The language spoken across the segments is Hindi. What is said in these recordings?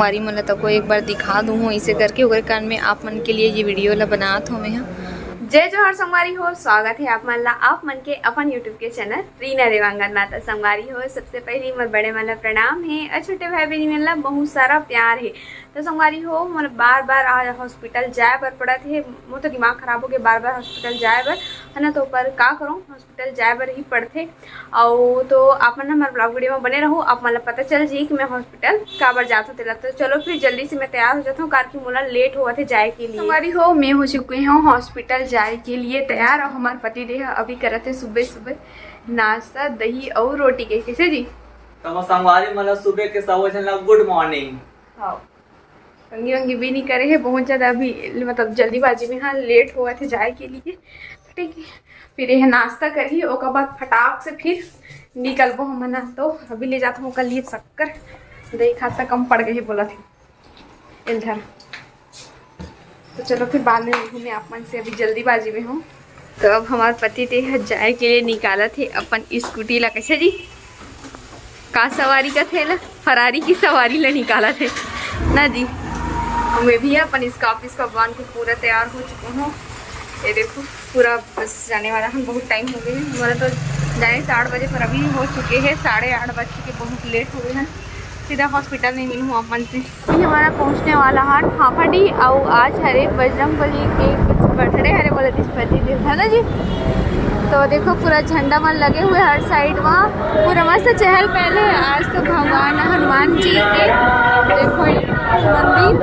संगवारी मन तो को एक बार दिखा दूँ इसे करके ओकर कारण में आप मन के लिए ये वीडियो ला बनात हूँ मैं। जय जोहर संगवारी हो, स्वागत है आप मन ला आप मन के अपन यूट्यूब के चैनल रीना देवांगन माता। संगवारी हो, सबसे पहले मोर बड़े मन ला प्रणाम है और छोटे भाई बहन मन ला बहुत सारा प्यार है। तो संगवारी हो, मोला बार बार आज हॉस्पिटल जाए बर पड़त है। मोर तो दिमाग खराब हो गया बार बार हॉस्पिटल जाए बर, है ना। तो पर का करूँ, हॉस्पिटल जाए बर ही पड़थे। और तो आप मन हमारे ब्लॉग वीडियो में बने रहो, आप मन ला पता चल जी कि मैं हॉस्पिटल का बर जात हूँ। तो चलो फिर जल्दी से मैं तैयार हो जाता हूँ, कार की मोला लेट हुआ थे जाए के लिए। संगवारी हो, मैं हो चुकी हूँ हॉस्पिटल जाए के लिए तैयार। और हमारे पति देह अभी करते सुबह सुबह नाश्ता दही और रोटी के कैसे जी। तो संगवारी मतलब सुबह के 7 गुड मॉर्निंग। हाँ, कंगी वंगी भी नहीं करे है बहुत ज़्यादा, अभी मतलब जल्दीबाजी में। हाँ, लेट हुआ थे जाए के लिए, ठीक है। फिर यह नाश्ता करी, उसके बाद फटाक से फिर निकलबो हम ना। तो अभी ले जाता हूँ कल लिए शक्कर दही खाता कम पड़ गई बोला थे इधर। तो चलो फिर बाद में घूमे आप मन से, अभी जल्दीबाजी में हूँ। तो अब हमारे पति थे जाए के लिए निकाला थे अपन स्कूटी ला। कैसे जी, का सवारी का थे ला, फरारी की सवारी ला निकाला थे ना जी। मैं भी अपन इसका ऑफिस का बांध के पूरा तैयार हो चुका हूँ। ये देखो पूरा बस जाने वाला हम, बहुत टाइम हो गए हैं हमारा तो जाने 8 बजे, पर अभी हो चुके हैं 8:30 बज के, बहुत लेट हो गए हैं। सीधा हॉस्पिटल नहीं मिलूँ अपन से। अभी हमारा पहुँचने वाला है फाफाडी। और आज हरे बजरंगबली के कुछ बर्थडे हरे बोले थे पति है ना जी। तो देखो पूरा झंडा मन लगे हुए हर साइड, वहाँ पूरा मस्त चहल पहल है। आज तो भगवान हनुमान जी के देखो मंदिर।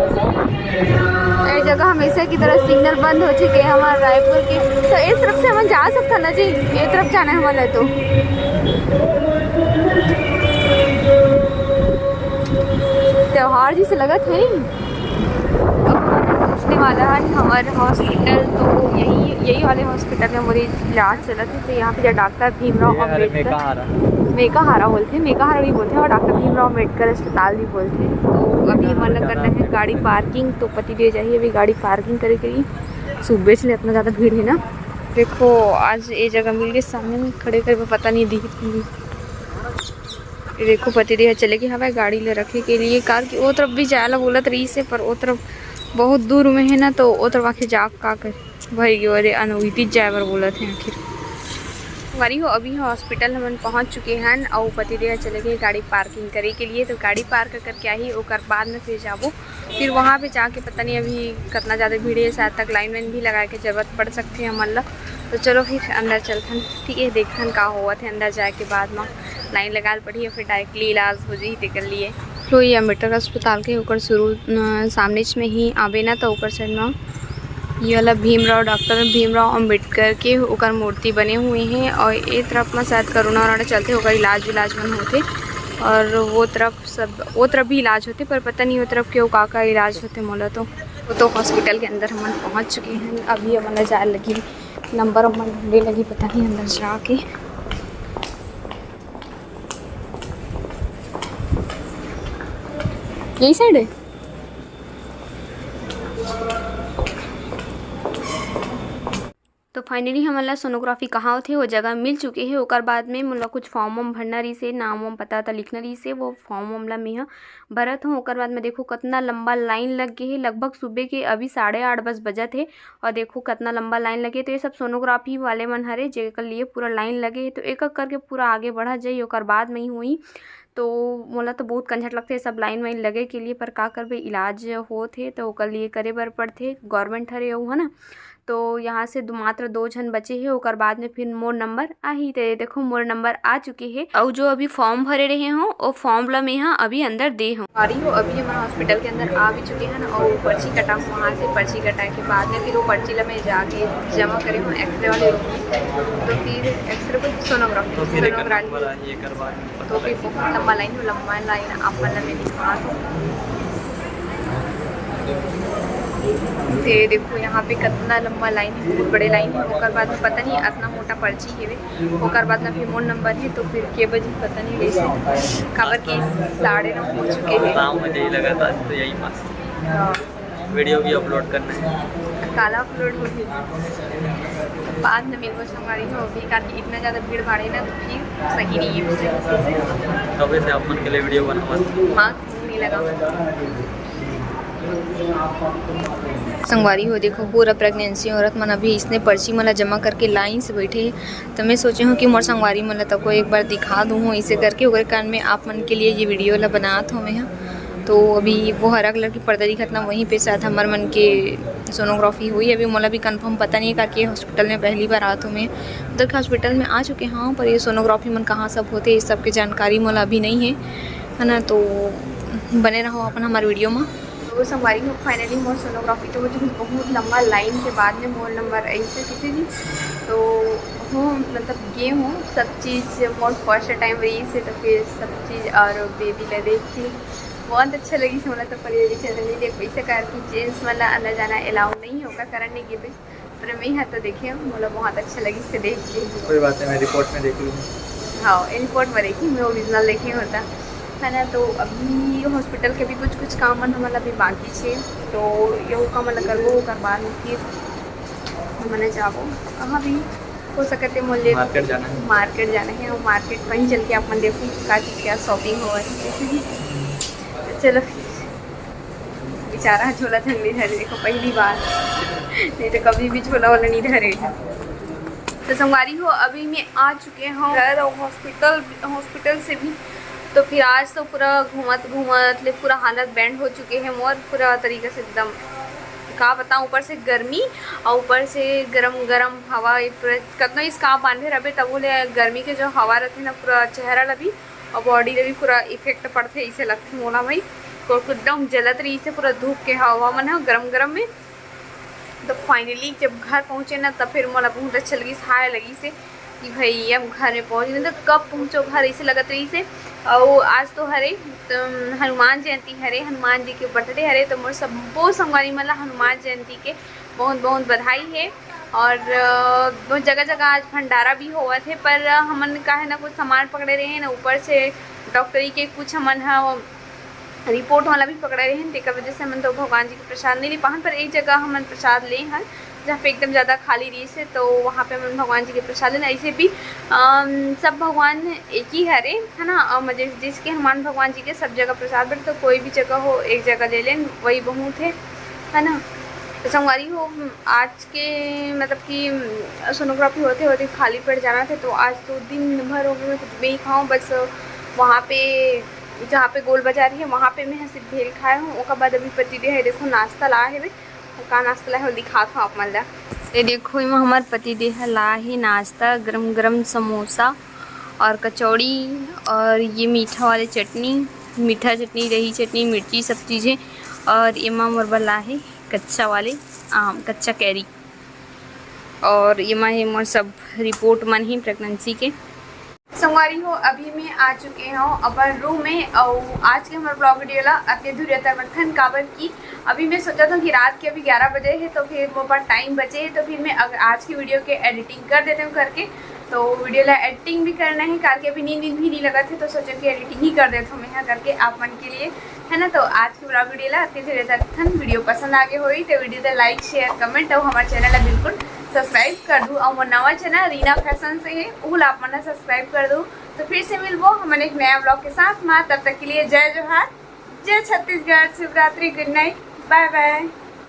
एक जगह हमेशा की तरह सिग्नल बंद हो चुके हैं हमारे रायपुर के। तो इस तरफ से हम जा सकते ना जी, ये तरफ जाना है हमारा। तो त्योहार जी से लगा थे पहुँचने वाला है हमारे हॉस्पिटल। तो यही वाले हॉस्पिटल में मेरी इलाज चला थी। तो यहाँ पे जो डॉक्टर भीमराव अम्बेडकर, मेकाहारा बोलते, मेकाहारा भी बोलते हैं, और डॉक्टर भीमराव अम्बेडकर अस्पताल भी बोलते हैं। तो अभी हमारा करना है गाड़ी पार्किंग। तो पति दे जाइए अभी गाड़ी पार्किंग करे के लिए। सुबह से इतना ज़्यादा भीड़ है ना। देखो आज ये जगह मिल गई सामने में खड़े कर, पता नहीं दी। देखो पति देह चले गए हवा गाड़ी ले रखे के लिए कार की। वो तरफ भी जायला बोलत रही से, पर वो तरफ बहुत दूर में है ना। तो वो तरफ आखिर जाग का कर भाई गए, अरे अनुविति ड्राइवर बोलत हैं आखिर वारी हो। अभी हॉस्पिटल हम पहुंच चुके हैं और पति देह चले गए गाड़ी पार्किंग करे के लिए। तो गाड़ी पार्क करके आई और बाद में फिर जाबो, फिर वहाँ पे जाके पता नहीं अभी कितना ज़्यादा भीड़ है, शायद तक लाइन वाइन भी लगा के ज़रूरत पड़ सकती है हमारा। तो चलो फिर अंदर चलते, ठीक है। देखन का हुआ थे अंदर जाए के बाद में लाइन लगा पड़ी है, फिर डायरेक्टली इलाज हो जी कर लिए। तो ये अम्बेडकर अस्पताल के होकर शुरू सामने में ही आवे ना। तो ऊपर साइड में ये वाला भीमराव, डॉक्टर भीमराव अम्बेडकर के होकर मूर्ति बने हुए हैं। और ये तरफ में शायद करोना वरोना चलते होकर इलाज मन होते, और वो तरफ भी इलाज होते, पर पता नहीं वो तरफ क्यों का इलाज होते मोला। तो हॉस्पिटल के अंदर हम पहुँच चुके हैं। अभी हमारा जाए लगी नंबर वंबर ढूंढने लगी, पता नहीं अंदर जाके। यही साइड है। तो फाइनली हमारा सोनोग्राफी कहाँ होते वो जगह मिल चुके हैं। और बाद में मतलब कुछ फॉर्म वॉर्म भरना रही से, नाम वाम पता था लिखना रही से, वो फॉर्म वाम ला मैं भरत हूँ। और बाद में देखो कितना लंबा लाइन लग गई है, लगभग सुबह के अभी 8:30 बस बजत है। और देखो कितना लंबा लाइन लगे। तो ये सब सोनोग्राफी वाले मन हरे जेकर लिए पूरा लाइन लगे है। तो एक एक करके पूरा आगे बढ़ा जाइए और बाद में ही हुई। तो मोला तो बहुत कंझट लगते है सब लाइन वाइन लगे के लिए, पर का करबे इलाज होते तो ओकर लिए करे बर पड़ते, गवर्नमेंट हरे है ना। तो यहाँ से मात्र 2 जन बचे हैं। और बाद में फिर मोर नंबर आही। तो देखो मोर नंबर आ चुके हैं। और जो अभी फॉर्म भरे रहे हों और फॉर्म ला मैं यहाँ अभी अंदर दे हूँ रही हो। अभी हमारे हॉस्पिटल के अंदर आ भी चुके हैं ना। और पर्ची कटा हूँ, वहाँ से पर्ची कटाए के बाद में फिर वो पर्ची ला मैं जाके जमा करे हूँ एक्सरे वाले रूम में। तो फिर एक्सरे को सोनोग्राफी तो फिर बहुत लंबा लाइन आप मतलब मैं दिखा दूँ। तो देखो यहाँ पे कितना लंबा लाइन है, बहुत बड़े लाइन है। और बाद में पता नहीं इतना मोटा पर्ची है। और बाद में फिर मोर नंबर है। तो फिर के बजे पता नहीं वैसे खबर की 9:30 हो चुके हैं। शाम मुझे ही लगा था तो यही मस्त वीडियो भी अपलोड करना है, काला अपलोड हो गया। बाद में मेरे को संभाली हो भी कारण इतना ज़्यादा भीड़ भाड़ है ना। तो फिर सही नहीं है। कब से अपन के लिए वीडियो बनावा। मास्क नहीं लगा। संगवारी हो देखो पूरा प्रेगनेंसी औरत मन अभी इसने पर्ची मला जमा करके लाइन से बैठे है। तो मैं सोचे हूँ कि मोर संगवारी मला तब को एक बार दिखा दूँ हूँ इसे करके ओकर कारण में आप मन के लिए ये वीडियो ला बनात हूँ मैं यहाँ। तो अभी वो हरा कलर की पर्दा दिखत ना वहीं पे शायद हमार मन के सोनोग्राफी हुई। अभी मोला भी कंफर्म पता नहीं है करके हॉस्पिटल में पहली बार आत हूँ मैं। उधर के हॉस्पिटल में आ चुके हाँ, पर ये सोनोग्राफी मन कहाँ सब होते इस सब की जानकारी मोला अभी नहीं है ना। तो बने रहो अपन हमारे वीडियो में। तो संगवारी हो फाइनली मोर सोनोग्राफी तो मुझे बहुत लंबा लाइन के बाद में मोर नंबर ऐसे किसी जी तो हो मतलब गे हूँ सब चीज़ मोर फर्स्ट टाइम रही से तो फिर सब चीज़ और बेबी ला देख के बहुत अच्छा लगी से मतलब। तो परिवार चैनल देख वैसे कर कि जेंट्स मतलब अंदर जाना अलाउ नहीं होगा कारण नहीं गे पर मैं यहाँ तो देखे मतलब बहुत अच्छा लगी से देख के। कोई बात नहीं, मैं रिपोर्ट में देख लूँगी। हाँ रिपोर्ट में देखी मैं ओरिजिनल देखे होता है ना। तो अभी हॉस्पिटल के भी कुछ काम हमारा अभी बाकी है तो ये काम करबो ओकर बाद फिर मैंने जाबो कहाँ भी हो सकते मोले मार्केट जाना है और मार्केट वहीं चल के अपन देखूँ का क्या शॉपिंग हो रही। चलो बेचारा झोला धरने धरे देखो पहली बार, नहीं तो कभी भी झोला वाला नहीं धरे। तो संगवारी हो अभी मैं आ चुके हूँ घर और हॉस्पिटल से भी। तो फिर आज तो पूरा घूमत पूरा हालत बैंड हो चुके हैं मोर पूरा तरीके से एकदम का बताऊँ। ऊपर से गर्मी और ऊपर से गरम हवा कतना इसका बांधे रहे तब बोले गर्मी के जो हवा रहती ना पूरा चेहरा लभी और बॉडी में भी पूरा इफेक्ट पड़ते इसे लगते मोला भाई तो एकदम जलत रही से पूरा धूप के हवा मन है गरम में। तो फाइनली जब घर पहुँचे ना तब फिर मोला बहुत अच्छा लगी हाय लगी से कि भाई अब घर में पहुँच नहीं तो कब पहुँचो घर ऐसे लगत रही से। और आज तो हरे तो हनुमान जयंती हरे हनुमान जी के बर्थडे हरे तो मोर सब बहुत संगवारी मतलब हनुमान जयंती के बहुत बहुत बधाई है। और बहुत जगह आज भंडारा भी हुआ थे पर हमन का है ना कुछ सामान पकड़े रहे हैं ना ऊपर से डॉक्टरी के कुछ हमन रिपोर्ट वाला भी पकड़े रहे हैं तेकर वजह से हम तो भगवान जी के प्रसाद नहीं ले पाहन। पर एक जगह हम प्रसाद ले हैं जहाँ पे एकदम ज़्यादा खाली रही से तो वहाँ पे हम भगवान जी के प्रसाद लेना। ऐसे भी सब भगवान एक ही हरे है ना और जिसके हनुमान भगवान जी के सब जगह प्रसाद बैठे तो कोई भी जगह हो एक जगह ले लें वही बहुत है ना। तो संगवारी हो आज के मतलब कि सोनोग्राफी होते खाली पेट जाना थे तो आज तो दिन भर हो गए मैं कुछ भी खाऊँ बस वहाँ पे जहाँ पे गोल बाजार है वहाँ पे मैं सिर्फ भेल खाए हूँ। उसके बाद अभी पति दे है देखो नाश्ता ला है का नाश्ता ला है दिखाता हूँ आप मन ला। ये देखो इमा हमार पति दे है ला है नाश्ता गरम समोसा और कचौड़ी और ये मीठा वाले चटनी मीठा चटनी दही चटनी मिर्ची सब चीज़ें और इमा मोरबा ला है कच्चा वाले आम कच्चा कैरी और इमा है मोर सब रिपोर्ट मन ही प्रेगनेंसी के। संगवारी हो अभी मैं आ चुके हूँ अपन रूम में और आज के हमारे ब्लॉग वीडियो ला अपने धुरियतन काबर की अभी मैं सोचा था कि रात के अभी 11 बजे है तो फिर वो पर टाइम बचे है तो फिर मैं आज की वीडियो के एडिटिंग कर देती हूँ करके। तो वीडियो ला एडिटिंग भी करना है करके अभी नींद भी नहीं लगा थे तो सोचा कि एडिटिंग ही कर देता हूँ मैं यहाँ करके आप मन के लिए है ना। तो आज की ब्लॉग वीडियो ला अपने धुरियतन वीडियो पसंद आगे हुई तो वीडियो का लाइक शेयर कमेंट और हमारे चैनल ला बिल्कुल सब्सक्राइब कर दूँ और नवा चैनल रीना फैशन से है वो आप मना सब्सक्राइब कर दूँ। तो फिर से मिलबो हमारे एक नया ब्लॉग के साथ माँ तब तक के लिए जय जोहार जय Chhattisgarh Shivratri good night bye bye.